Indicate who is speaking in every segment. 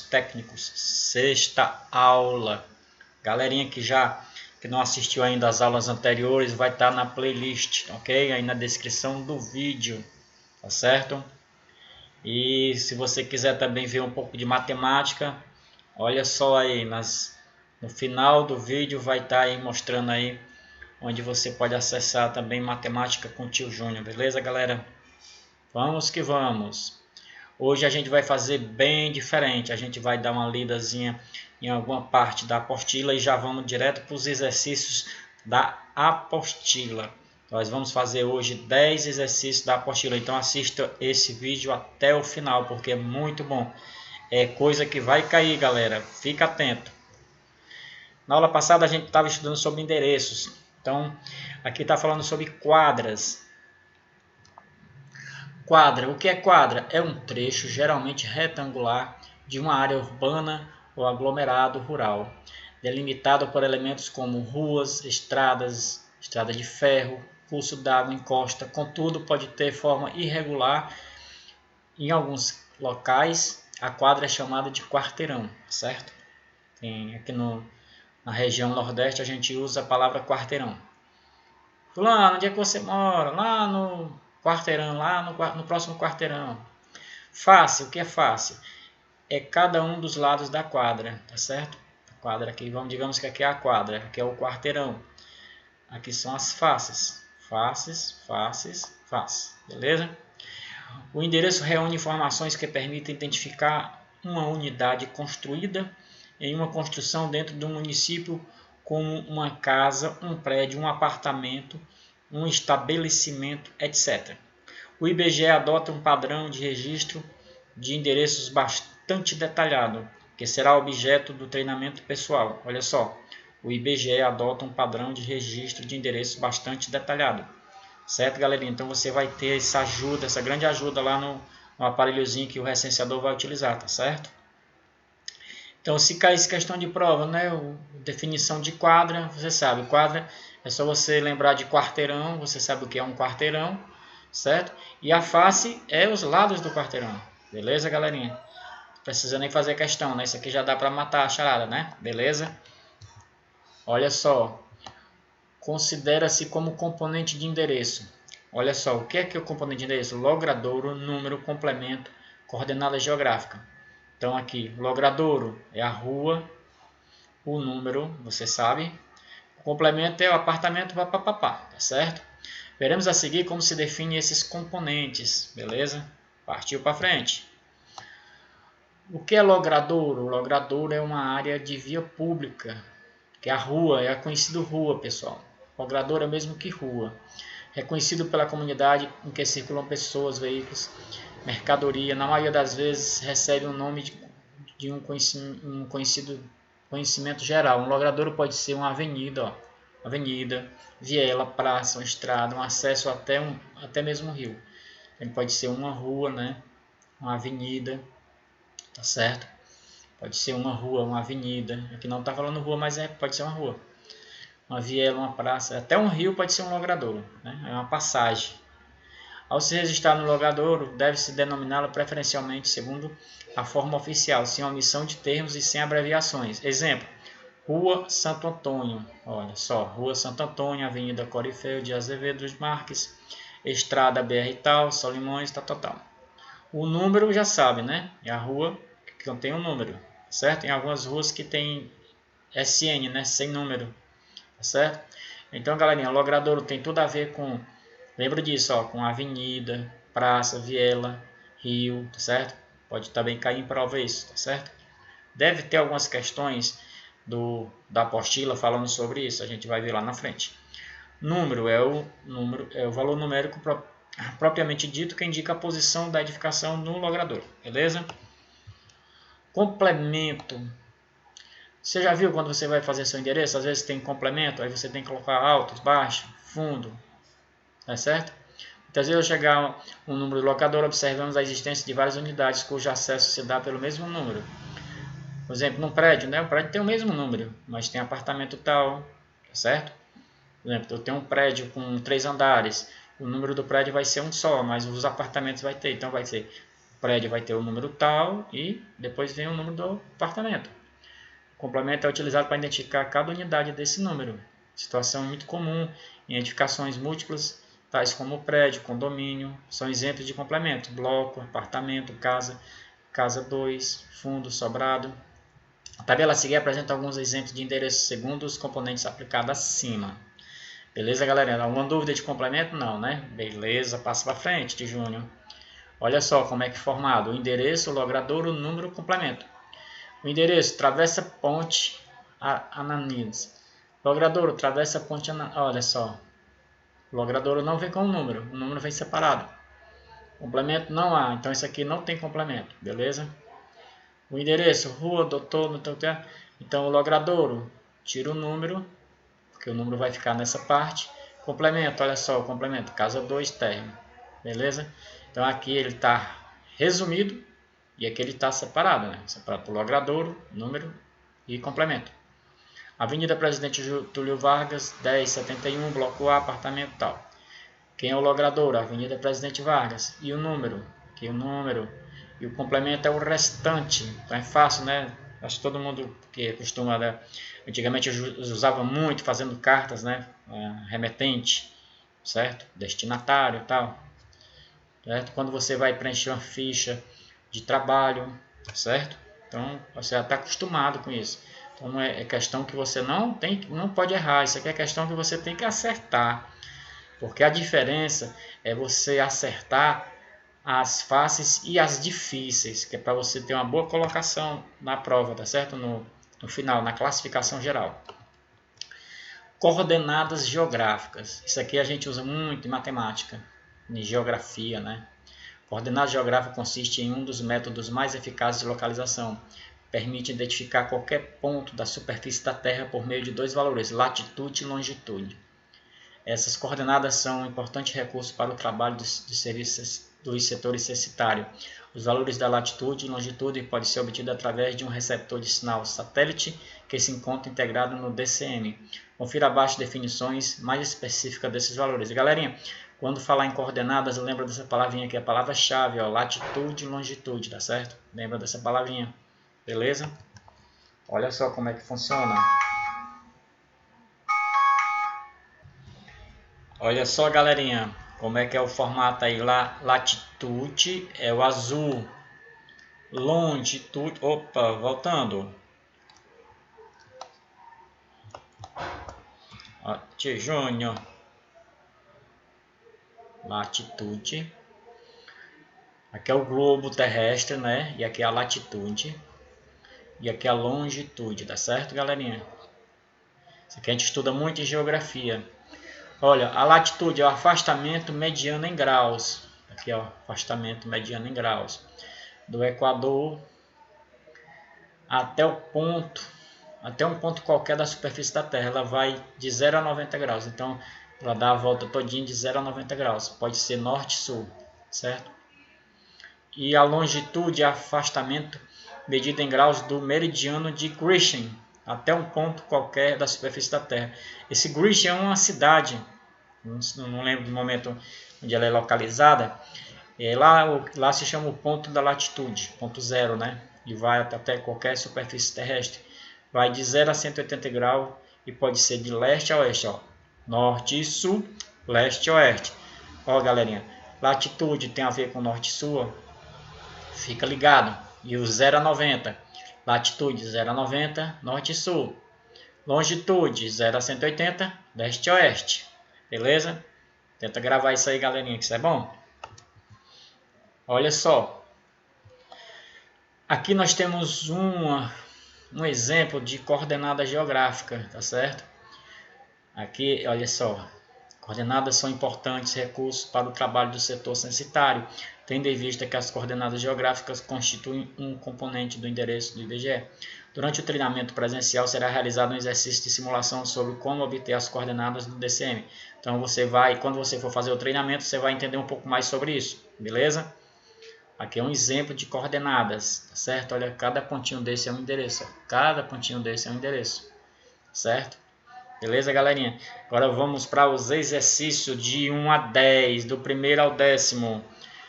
Speaker 1: técnicos, sexta aula. Galerinha que não assistiu ainda às aulas anteriores, vai estar na playlist, ok? Aí na descrição do vídeo, tá certo? E se você quiser também ver um pouco de matemática, olha só aí, no final do vídeo vai estar aí mostrando aí onde você pode acessar também matemática com o tio Júnior, beleza, galera? Vamos que vamos! Hoje a gente vai fazer bem diferente, a gente vai dar uma lidazinha em alguma parte da apostila e já vamos direto para os exercícios da apostila. Nós vamos fazer hoje 10 exercícios da apostila, então assista esse vídeo até o final, porque é muito bom. É coisa que vai cair, galera, fica atento. Na aula passada a gente estava estudando sobre endereços, então aqui está falando sobre quadras. Quadra. O que é quadra? É um trecho geralmente retangular de uma área urbana ou aglomerado rural, delimitado por elementos como ruas, estradas, estrada de ferro, curso d'água em costa. Contudo, pode ter forma irregular. Em alguns locais, a quadra é chamada de quarteirão, certo? Aqui na região nordeste a gente usa a palavra quarteirão. Fulano, onde é que você mora? Lá no quarteirão, lá no próximo quarteirão. Face, o que é face? É cada um dos lados da quadra, tá certo? A quadra aqui, digamos que aqui é a quadra, aqui é o quarteirão. Aqui são as faces. Faces, faces, face. Beleza? O endereço reúne informações que permitem identificar uma unidade construída em uma construção dentro de um município, como uma casa, um prédio, um apartamento, um estabelecimento, etc. O IBGE adota um padrão de registro de endereços bastante detalhado, que será objeto do treinamento pessoal. Olha só, o IBGE adota um padrão de registro de endereços bastante detalhado. Certo, galerinha? Então você vai ter essa ajuda, essa grande ajuda lá no aparelhozinho que o recenseador vai utilizar, tá certo? Então, se caísse questão de prova, né, definição de quadra, você sabe, quadra é só você lembrar de quarteirão, você sabe o que é um quarteirão, certo? E a face é os lados do quarteirão, beleza, galerinha? Precisa nem fazer questão, né? Isso aqui já dá para matar a charada, né? Beleza? Olha só, considera-se como componente de endereço. Olha só, o que é o componente de endereço? Logradouro, número, complemento, coordenada geográfica. Então aqui, logradouro é a rua, o número, você sabe. O complemento é o apartamento, papapá, tá certo? Veremos a seguir como se define esses componentes, beleza? Partiu para frente. O que é logradouro? O logradouro é uma área de via pública, que é a rua, é conhecido rua, pessoal. Logradouro é mesmo que rua. Reconhecido pela comunidade em que circulam pessoas, veículos, mercadoria. Na maioria das vezes recebe o nome de um conhecimento geral. Um logradouro pode ser uma avenida, avenida, viela, praça, uma estrada, um acesso até mesmo um rio. Ele pode ser uma rua, né? Uma avenida, tá certo? Pode ser uma rua, uma avenida. Aqui não está falando rua, mas pode ser uma rua. Uma viela, uma praça. Até um rio pode ser um logradouro, né? É uma passagem. Ao se registrar no logradouro, deve-se denominá-lo preferencialmente segundo a forma oficial, sem omissão de termos e sem abreviações. Exemplo, Rua Santo Antônio. Olha só, Rua Santo Antônio, Avenida Corifeu de Azevedo dos Marques, Estrada BR tal, Solimões, tal. O número já sabe, né? É a rua que contém um número, certo? Tem algumas ruas que tem SN, né? Sem número, certo? Então, galerinha, o logradouro tem tudo a ver com, lembra disso, ó, com avenida, praça, viela, rio, tá certo? Pode também cair em prova isso, tá certo? Deve ter algumas questões da apostila falando sobre isso, a gente vai ver lá na frente. Número é o valor numérico propriamente dito que indica a posição da edificação no logradouro, beleza? Complemento. Você já viu quando você vai fazer seu endereço? Às vezes tem complemento, aí você tem que colocar altos, baixo, fundo, tá certo? Muitas vezes ao chegar um número de locador, observamos a existência de várias unidades cujo acesso se dá pelo mesmo número. Por exemplo, num prédio, né? O prédio tem o mesmo número, mas tem apartamento tal, tá certo? Por exemplo, eu tenho um prédio com 3 andares, o número do prédio vai ser um só, mas os apartamentos vai ter, então vai ser prédio vai ter o número tal e depois vem o número do apartamento. O complemento é utilizado para identificar cada unidade desse número. Situação muito comum em edificações múltiplas, tais como prédio, condomínio, são exemplos de complemento. Bloco, apartamento, casa, casa 2, fundo, sobrado. A tabela a seguir apresenta alguns exemplos de endereços segundo os componentes aplicados acima. Beleza, galera? Alguma dúvida de complemento? Não, né? Beleza, passa para frente, de Júnior. Olha só como é que é formado. O endereço, o logradouro, o número, o complemento. O endereço, travessa ponte Ananias. Logradouro, travessa ponte Ananias. Olha só. O logradouro não vem com o número vem separado. Complemento não há, então isso aqui não tem complemento, beleza? O endereço, rua, doutor, então o logradouro, tira o número, porque o número vai ficar nessa parte. Complemento, olha só o complemento, casa 2, térreo, beleza? Então aqui ele está resumido e aqui ele está separado, né? Separado por logradouro, número e complemento. Avenida Presidente Getúlio Vargas, 1071, bloco A, apartamento tal. Quem é o logradouro? Avenida Presidente Vargas. E o número? Aqui o número. E o complemento é o restante. Então é fácil, né? Acho que todo mundo que costuma, né? Antigamente usava muito fazendo cartas, né? Remetente, certo? Destinatário e tal. Certo? Quando você vai preencher uma ficha de trabalho, certo? Então você já está acostumado com isso. Então não é questão que você não pode errar. Isso aqui é questão que você tem que acertar. Porque a diferença é você acertar as fáceis e as difíceis, que é para você ter uma boa colocação na prova, tá certo? No final, na classificação geral. Coordenadas geográficas. Isso aqui a gente usa muito em matemática, em geografia, né? Coordenada geográfica consiste em um dos métodos mais eficazes de localização. Permite identificar qualquer ponto da superfície da Terra por meio de dois valores, latitude e longitude. Essas coordenadas são um importante recurso para o trabalho dos setores censitários. Os valores da latitude e longitude podem ser obtidos através de um receptor de sinal satélite que se encontra integrado no DCM. Confira abaixo definições mais específicas desses valores. Galerinha, quando falar em coordenadas, lembra dessa palavrinha aqui, a palavra-chave, latitude e longitude, tá certo? Lembra dessa palavrinha, beleza? Olha só como é que funciona. Olha só, galerinha, como é que é o formato aí. Latitude é o azul. Longitude, opa, voltando. Tio Júnior. Latitude. Aqui é o globo terrestre, né? E aqui é a latitude. E aqui é a longitude, tá certo, galerinha? Isso aqui a gente estuda muito em geografia. Olha, a latitude é o afastamento mediano em graus. Aqui é o afastamento mediano em graus. Do Equador até um ponto qualquer da superfície da Terra. Ela vai de 0 a 90 graus. Então, ela dá a volta todinha de 0 a 90 graus. Pode ser norte e sul, certo? E a longitude é afastamento medido em graus do meridiano de Greenwich até um ponto qualquer da superfície da Terra. Esse Greenwich é uma cidade, não lembro do momento onde ela é localizada, lá se chama o ponto da latitude, ponto zero, né? E vai até qualquer superfície terrestre. Vai de 0 a 180 graus e pode ser de leste a oeste, ó. Norte e sul, leste e oeste. Ó, galerinha, latitude tem a ver com norte e sul, ó. Fica ligado. E o 0 a 90, latitude 0 a 90, norte e sul. Longitude 0 a 180, leste e oeste. Beleza? Tenta gravar isso aí, galerinha, que isso é bom. Olha só. Aqui nós temos um exemplo de coordenada geográfica, tá certo? Aqui, olha só. Coordenadas são importantes recursos para o trabalho do setor censitário, tendo em vista que as coordenadas geográficas constituem um componente do endereço do IBGE. Durante o treinamento presencial será realizado um exercício de simulação sobre como obter as coordenadas do DCM. Então quando você for fazer o treinamento, você vai entender um pouco mais sobre isso, beleza? Aqui é um exemplo de coordenadas, tá certo? Olha, cada pontinho desse é um endereço, cada pontinho desse é um endereço, certo? Beleza, galerinha? Agora vamos para os exercícios de 1 a 10, do primeiro ao 10º.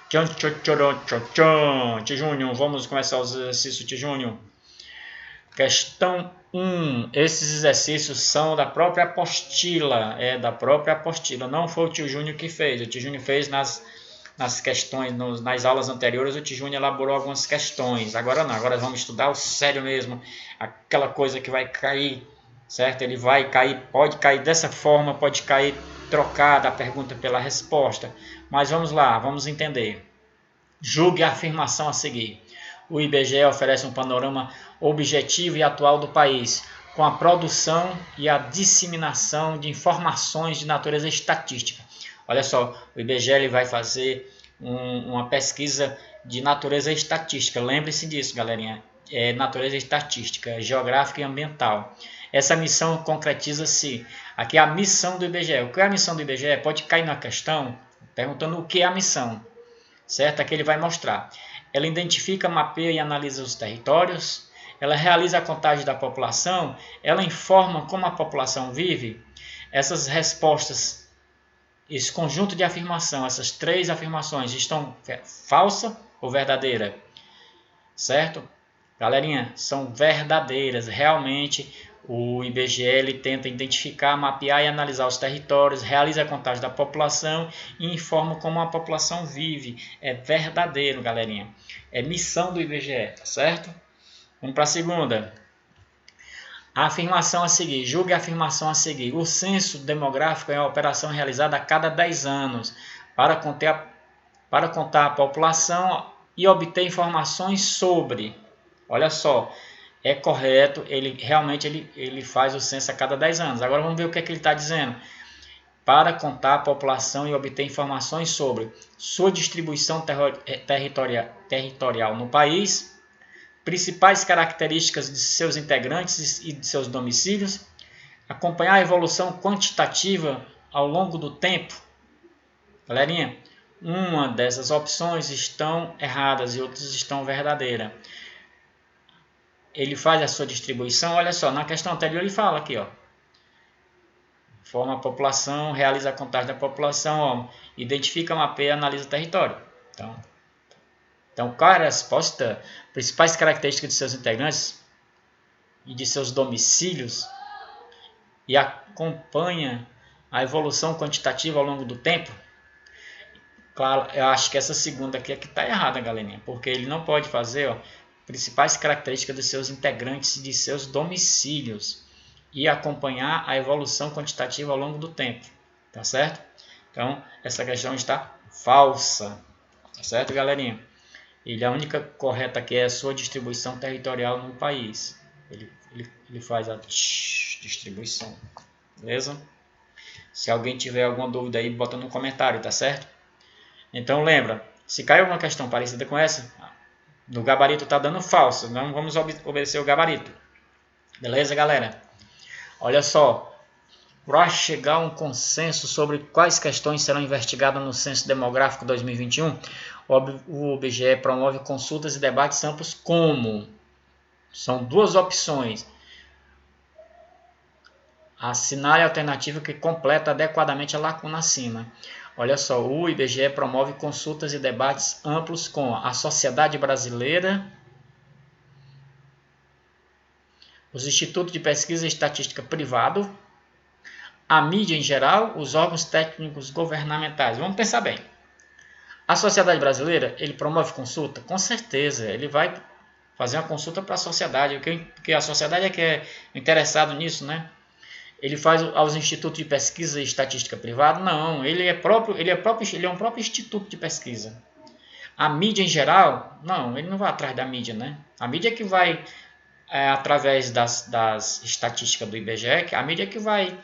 Speaker 1: Tchan, tchan, tchan, tchan, tchan. Tijúnior, vamos começar os exercícios, Tijúnior. Questão 1. Esses exercícios são da própria apostila. Da própria apostila. Não foi o tio Júnior que fez. O tio Júnior fez nas questões, nas aulas anteriores, o tio Júnior elaborou algumas questões. Agora não, agora vamos estudar o sério mesmo. Aquela coisa que vai cair, certo? Ele vai cair, pode cair dessa forma, pode cair trocada a pergunta pela resposta. Mas vamos lá, vamos entender. Julgue a afirmação a seguir. O IBGE oferece um panorama objetivo e atual do país, com a produção e a disseminação de informações de natureza estatística. Olha só, o IBGE ele vai fazer uma pesquisa de natureza estatística. Lembre-se disso, galerinha. É natureza estatística, geográfica e ambiental. Essa missão concretiza-se. Aqui é a missão do IBGE. O que é a missão do IBGE? Pode cair na questão perguntando o que é a missão. Certo? Aqui ele vai mostrar. Ela identifica, mapeia e analisa os territórios. Ela realiza a contagem da população. Ela informa como a população vive. Essas respostas, esse conjunto de afirmação, essas três afirmações estão falsa ou verdadeira? Certo? Galerinha, são verdadeiras. Realmente, o IBGE ele tenta identificar, mapear e analisar os territórios, realiza a contagem da população e informa como a população vive. É verdadeiro, galerinha. É missão do IBGE, tá certo? Vamos para a segunda. A afirmação a seguir. Julgue a afirmação a seguir. O censo demográfico é uma operação realizada a cada 10 anos para contar a população e obter informações sobre. Olha só, é correto, realmente ele faz o censo a cada 10 anos. Agora vamos ver o que é que ele está dizendo. Para contar a população e obter informações sobre sua distribuição territorial no país, principais características de seus integrantes e de seus domicílios, acompanhar a evolução quantitativa ao longo do tempo. Galerinha, uma dessas opções estão erradas e outras estão verdadeiras. Ele faz a sua distribuição, olha só, na questão anterior ele fala aqui, ó. Forma a população, realiza a contagem da população, ó, identifica, mapeia e analisa o território. Então, qual é a resposta? Principais características de seus integrantes e de seus domicílios e acompanha a evolução quantitativa ao longo do tempo? Claro, eu acho que essa segunda aqui é que está errada, galerinha, porque ele não pode fazer, ó, principais características dos seus integrantes e de seus domicílios e acompanhar a evolução quantitativa ao longo do tempo, tá certo? Então, essa questão está falsa, tá certo, galerinha? A única correta aqui é a sua distribuição territorial no país. Ele faz a distribuição, beleza? Se alguém tiver alguma dúvida aí, bota no comentário, tá certo? Então, lembra, se caiu alguma questão parecida com essa, no gabarito está dando falso, não vamos obedecer o gabarito. Beleza, galera? Olha só, para chegar a um consenso sobre quais questões serão investigadas no Censo Demográfico 2021, o IBGE promove consultas e debates amplos como? São duas opções. Assinale a alternativa que completa adequadamente a lacuna acima. Olha só, o IBGE promove consultas e debates amplos com a sociedade brasileira, os institutos de pesquisa e estatística privado, a mídia em geral, os órgãos técnicos governamentais. Vamos pensar bem. A sociedade brasileira, ele promove consulta? Com certeza, ele vai fazer uma consulta para a sociedade, porque a sociedade é que é interessado nisso, né? Ele faz aos institutos de pesquisa e estatística privado? Não, ele é um próprio instituto de pesquisa. A mídia em geral? Não, ele não vai atrás da mídia, né? A mídia é que vai, através das estatísticas do IBGE, a mídia é que vai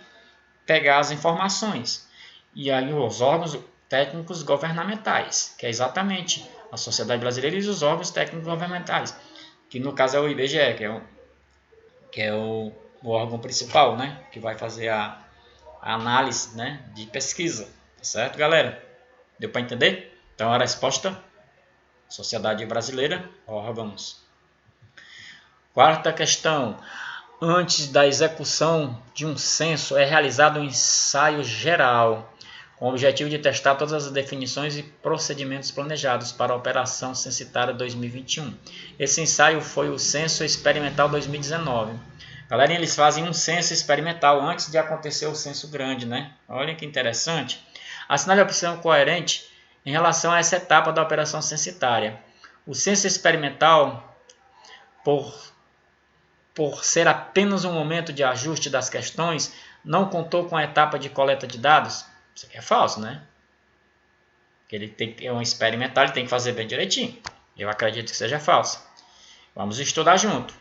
Speaker 1: pegar as informações. E aí os órgãos técnicos governamentais, que é exatamente a sociedade brasileira e os órgãos técnicos governamentais, que no caso é o IBGE, que é o órgão principal, né, que vai fazer a análise, né, de pesquisa, tá certo, galera? Deu para entender? Então a resposta: sociedade brasileira, órgãos. Quarta questão: antes da execução de um censo é realizado um ensaio geral. com o objetivo de testar todas as definições e procedimentos planejados para a Operação Censitária 2021. Esse ensaio foi o Censo Experimental 2019. Galera, eles fazem um censo experimental antes de acontecer o censo grande, né? Olha que interessante. Assinale a opção coerente em relação a essa etapa da operação censitária. O censo experimental, por ser apenas um momento de ajuste das questões, não contou com a etapa de coleta de dados. Isso aqui é falso, né? Ele é um experimental, ele tem que fazer bem direitinho. Eu acredito que seja falso. Vamos estudar junto.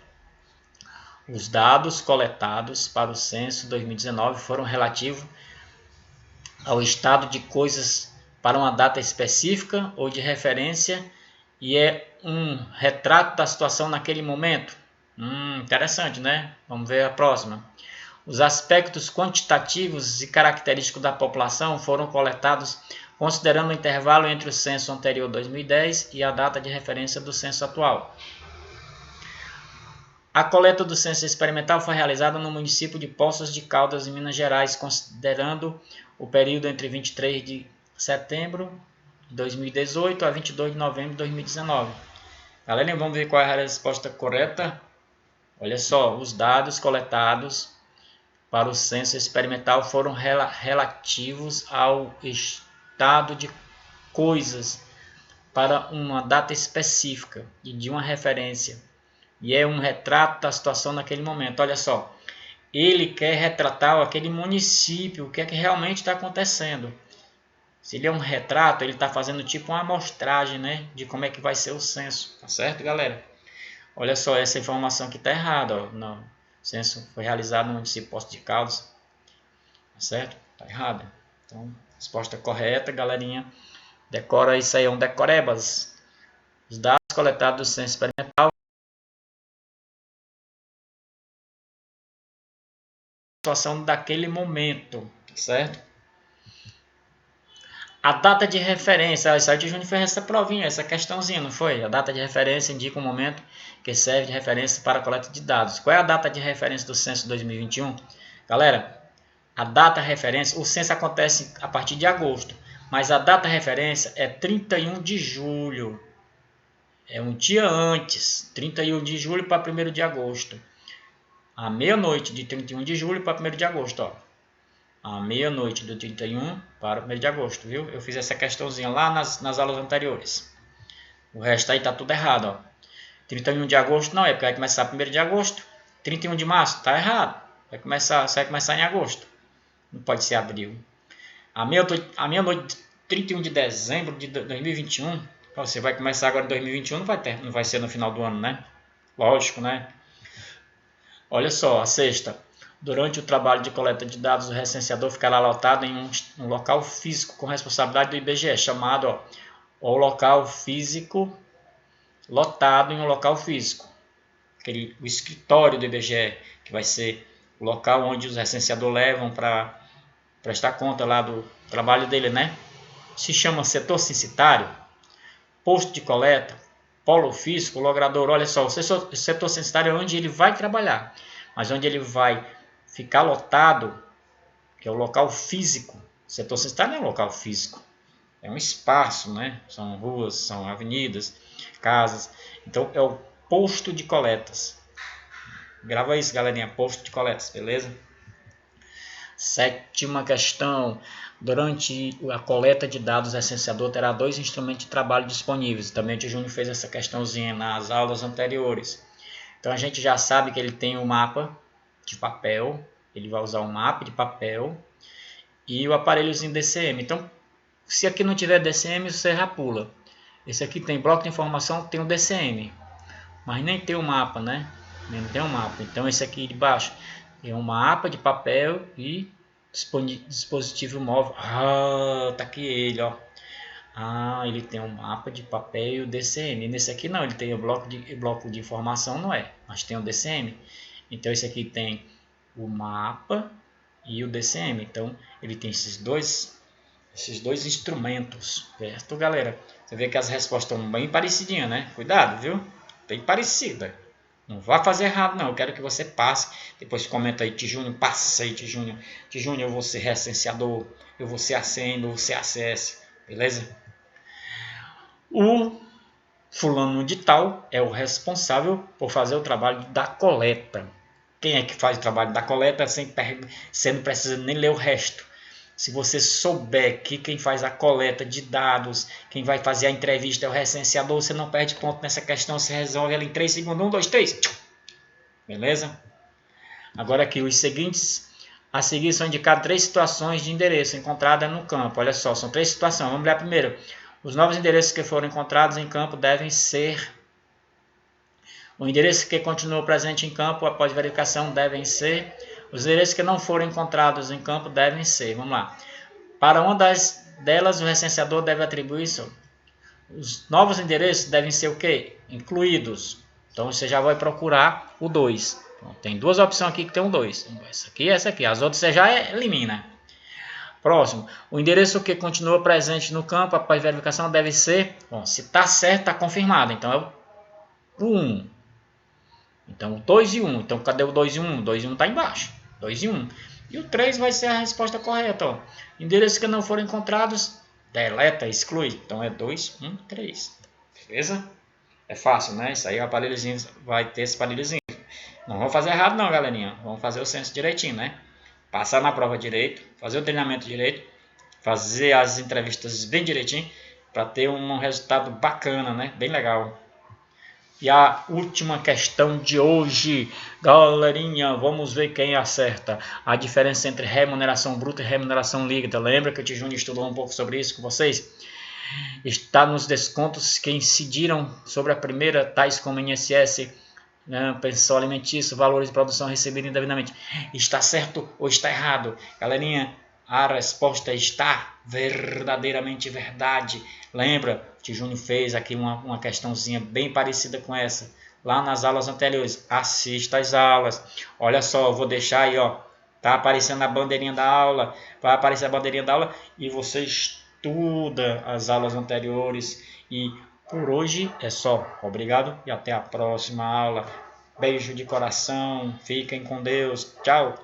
Speaker 1: Os dados coletados para o censo 2019 foram relativos ao estado de coisas para uma data específica ou de referência e é um retrato da situação naquele momento. Interessante, né? Vamos ver a próxima. Os aspectos quantitativos e característicos da população foram coletados considerando o intervalo entre o censo anterior 2010 e a data de referência do censo atual. A coleta do censo experimental foi realizada no município de Poços de Caldas, em Minas Gerais, considerando o período entre 23 de setembro de 2018 a 22 de novembro de 2019. Galera, vamos ver qual é a resposta correta. Olha só, os dados coletados para o censo experimental foram relativos ao estado de coisas para uma data específica e de uma referência. E é um retrato da situação naquele momento. Olha só, ele quer retratar aquele município, o que é que realmente está acontecendo. Se ele é um retrato, ele está fazendo tipo uma amostragem, né, de como é que vai ser o censo. Tá certo, galera? Olha só, essa informação aqui está errada. Ó. Não, o censo foi realizado no município de Poços de Caldas. Tá certo? Está errada. Então, resposta correta, galerinha. Decora isso aí, é um decorebas. Os dados coletados do censo experimental. Situação daquele momento, certo? A data de referência, o site Júnior fez essa provinha, essa questãozinha, não foi? A data de referência indica um momento que serve de referência para a coleta de dados. Qual é a data de referência do censo 2021? Galera, a data referência, o censo acontece a partir de agosto, mas a data referência é 31 de julho. É um dia antes, 31 de julho para 1º de agosto. À meia-noite de 31 de julho para 1º de agosto, ó. À meia-noite do 31 para 1º de agosto, viu? Eu fiz essa questãozinha lá nas aulas anteriores. O resto aí tá tudo errado, ó. 31 de agosto não é, porque vai começar 1º de agosto. 31 de março, tá errado. Vai começar em agosto. Não pode ser abril. À meia-noite, 31 de dezembro de 2021, você vai começar agora em 2021, não vai ser no final do ano, né? Lógico, né? Olha só, a sexta. Durante o trabalho de coleta de dados, o recenseador ficará lotado em um local físico com responsabilidade do IBGE, chamado o local físico, lotado em um local físico. O escritório do IBGE, que vai ser o local onde os recenseadores levam para prestar conta lá do trabalho dele, né? Se chama setor censitário, posto de coleta, polo físico, logrador. Olha só, o setor censitário é onde ele vai trabalhar, mas onde ele vai ficar lotado, que é o local físico. O setor censitário não é um local físico, é um espaço, né? São ruas, são avenidas, casas. Então é o posto de coletas. Grava isso, galerinha, posto de coletas, beleza? Sétima questão. Durante a coleta de dados, o recenseador terá 2 instrumentos de trabalho disponíveis. Também o Júnior fez essa questãozinha nas aulas anteriores. Então a gente já sabe que ele tem um mapa de papel. Ele vai usar um mapa de papel e o aparelhozinho DCM. Então, se aqui não tiver DCM, você já pula. Esse aqui tem bloco de informação, tem o DCM. Mas nem tem o mapa, né? Nem tem o mapa. Então esse aqui de baixo é um mapa de papel e dispositivo móvel. Tá aqui ele, ó. Ele tem um mapa de papel e o DCM. E nesse aqui não, ele tem o bloco de informação, não é? Mas tem o DCM. Então esse aqui tem o mapa e o DCM. Então ele tem esses dois instrumentos, certo, galera? Você vê que as respostas estão bem parecidinhas, né? Cuidado, viu? Bem parecida. Não vá fazer errado, não. Eu quero que você passe. Depois comenta aí, Tijúnior, passei, Tijúnior. Tijúnior, eu vou ser recenseador. Eu vou ser ACM, eu vou ser ACS. Beleza? O fulano de tal é o responsável por fazer o trabalho da coleta. Quem é que faz o trabalho da coleta sem não precisa nem ler o resto? Se você souber que quem faz a coleta de dados, quem vai fazer a entrevista é o recenseador, você não perde ponto nessa questão, você resolve ela em 3 segundos. 1, 2, 3. Beleza? Agora aqui, os seguintes a seguir são indicadas 3 situações de endereço encontrada no campo. Olha só, são 3 situações. Vamos ler a primeira. Os novos endereços que foram encontrados em campo devem ser... O endereço que continua presente em campo após verificação devem ser... Os endereços que não foram encontrados em campo devem ser... Vamos lá. Para uma delas, o recenseador deve atribuir isso. Os novos endereços devem ser o quê? Incluídos. Então, você já vai procurar o 2. Então, tem 2 opções aqui que tem um 2. Essa aqui e essa aqui. As outras você já elimina. Próximo. O endereço que continua presente no campo após verificação deve ser... Bom, se está certo, está confirmado. Então, é o 1. Então, o 2 e 1. Então, cadê o 2 e 1? O 2 e 1 está embaixo. 2 e 1. E o 3 vai ser a resposta correta. Ó. Endereços que não foram encontrados, deleta, exclui. Então, é 2, 1, 3. Beleza? É fácil, né? Isso aí o aparelhozinho vai ter esse aparelhozinho. Não vamos fazer errado não, galerinha. Vamos fazer o censo direitinho, né? Passar na prova direito, fazer o treinamento direito, fazer as entrevistas bem direitinho, para ter um resultado bacana, né? Bem legal. E a última questão de hoje, galerinha, vamos ver quem acerta. A diferença entre remuneração bruta e remuneração líquida. Lembra que o Tijúnior estudou um pouco sobre isso com vocês? Está nos descontos que incidiram sobre a primeira, tais como INSS, né, pensão alimentícia, valores de produção recebidos indevidamente. Está certo ou está errado? Galerinha, a resposta está verdadeiramente verdade. Lembra, o Tijúnior fez aqui uma questãozinha bem parecida com essa, lá nas aulas anteriores. Assista às aulas. Olha só, eu vou deixar aí, ó, tá aparecendo a bandeirinha da aula, vai aparecer a bandeirinha da aula e você estuda as aulas anteriores. E por hoje é só. Obrigado e até a próxima aula. Beijo de coração. Fiquem com Deus. Tchau.